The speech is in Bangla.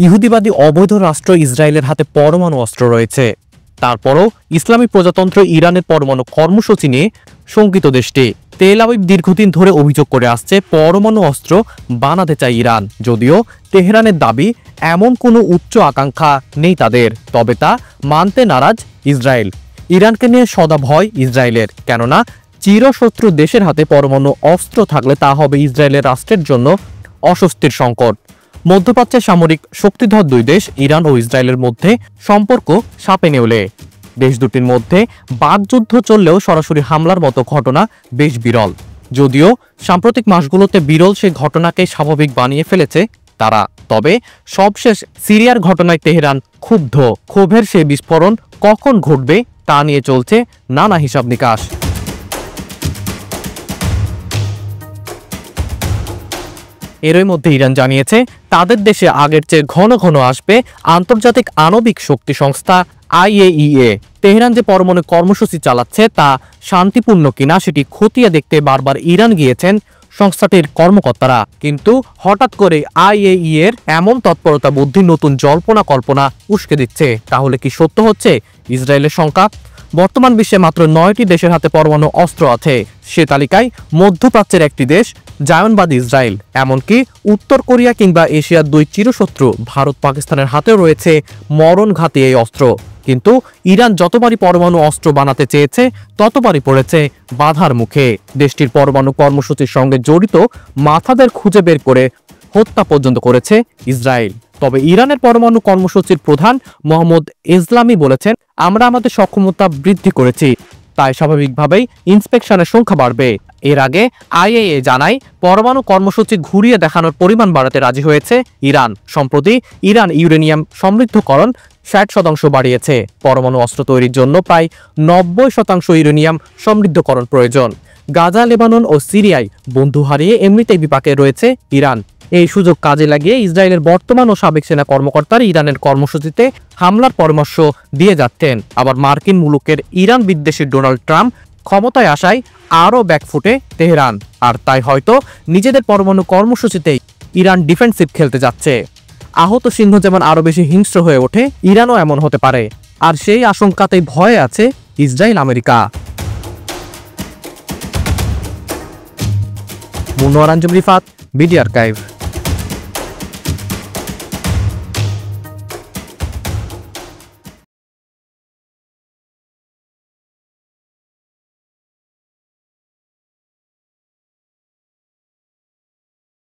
ইহুদিবাদী অবৈধ রাষ্ট্র ইসরায়েলের হাতে পরমাণু অস্ত্র রয়েছে। তারপরও ইসলামী প্রজাতন্ত্র ইরানের পরমাণু কর্মসূচি নিয়ে শঙ্কিত দেশটি। তেল আবিব দীর্ঘদিন ধরে অভিযোগ করে আসছে পরমাণু অস্ত্র বানাতে চায় ইরান, যদিও তেহরানের দাবি এমন কোনো উচ্চ আকাঙ্ক্ষা নেই তাদের। তবে তা মানতে নারাজ ইসরায়েল। ইরানকে নিয়ে সদা ভয় ইসরায়েলের, কেননা চিরশত্রু দেশের হাতে পরমাণু অস্ত্র থাকলে তা হবে ইসরায়েলের রাষ্ট্রের জন্য অস্বস্তির সংকট। মধ্যপ্রাচ্যের সামরিক শক্তিধর দুই দেশ ইরান ও ইসরায়েলের মধ্যে সম্পর্ক সাপে নেউলে। দেশ দুটির মধ্যে বাকযুদ্ধ চললেও সরাসরি হামলার মতো ঘটনা বেশ বিরল, যদিও সাম্প্রতিক মাসগুলোতে বিরল সেই ঘটনাকে স্বাভাবিক বানিয়ে ফেলেছে তারা। তবে সবশেষ সিরিয়ার ঘটনায় তেহরান ক্ষুব্ধ। ক্ষোভের সেই বিস্ফোরণ কখন ঘটবে তা নিয়ে চলছে নানা হিসাব নিকাশ। এরই মধ্যে ইরান জানিয়েছে তাদের দেশে আগের চেয়ে ঘন ঘন আসবে আন্তর্জাতিক আণবিক শক্তি সংস্থা IAEA। তেহরান যে পরমাণু কর্মসূচি চালাচ্ছে তা শান্তিপূর্ণ কিনা সেটি খতিয়ে দেখতে বারবার ইরান গিয়েছেন সংস্থাটির কর্মকর্তারা। কিন্তু হঠাৎ করে IAEA এর এমন তৎপরতা বুদ্ধি নতুন জল্পনা কল্পনা উস্কে দিচ্ছে। তাহলে কি সত্য হচ্ছে ইসরায়েলের শঙ্কা? বর্তমান বিশ্বে মাত্র 9টি দেশের হাতে পরমাণু অস্ত্র আছে। সে তালিকায় মধ্যপ্রাচ্যের একটি দেশ জায়নবাদী ইসরায়েল, এমনকি উত্তর কোরিয়া কিংবা এশিয়ার দুই চিরশত্রু ভারত পাকিস্তানের হাতেও রয়েছে মরণঘাতী এই অস্ত্র। কিন্তু ইরান যতবারই পরমাণু অস্ত্র বানাতে চেয়েছে ততবারই পড়েছে বাধার মুখে। দেশটির পরমাণু কর্মসূচির সঙ্গে জড়িত মাথাদের খুঁজে বের করে হত্যা পর্যন্ত করেছে ইসরায়েল। তবে ইরানের পরমাণু কর্মসূচির প্রধান মোহাম্মদ এজলামি বলেছেন, আমরা আমাদের সক্ষমতা বৃদ্ধি করেছি, তাই স্বাভাবিকভাবেই ইন্সপেকশনের সংখ্যা বাড়বে। এর আগে IAEA জানায় পরমাণু কর্মসূচি ঘুরিয়ে দেখানোর পরিমাণ বাড়াতে রাজি হয়েছে ইরান। সম্প্রতি ইরান ইউরেনিয়াম সমৃদ্ধকরণ 60% বাড়িয়েছে। পরমাণু অস্ত্র তৈরির জন্য প্রায় 90% ইউরেনিয়াম সমৃদ্ধকরণ প্রয়োজন। গাজা, লেবানন ও সিরিয়ায় বন্ধু হারিয়ে এমনিতেই বিপাকে রয়েছে ইরান। এই সুযোগ কাজে লাগিয়ে ইসরায়েলের বর্তমান ও সাবেক সেনা কর্মকর্তারা ইরানের কর্মসূচিতে হামলার পরামর্শ দিয়ে যাচ্ছেন। আবার মার্কিন মুলুকের ইরান বিদ্বেষী ডোনাল্ড ট্রাম্প ক্ষমতায় আসায় আরও ব্যাকফুটে তেহরান। আর তাই হয়তো নিজেদের পরমাণু কর্মসূচিতেই ইরান ডিফেন্সিভ খেলতে যাচ্ছে। আহত সিংহ যেমন আরও বেশি হিংস্র হয়ে ওঠে, ইরানও এমন হতে পারে। আর সেই আশঙ্কাতেই ভয়ে আছে Israel, America. Munowar Anjum Rifat, BD archive.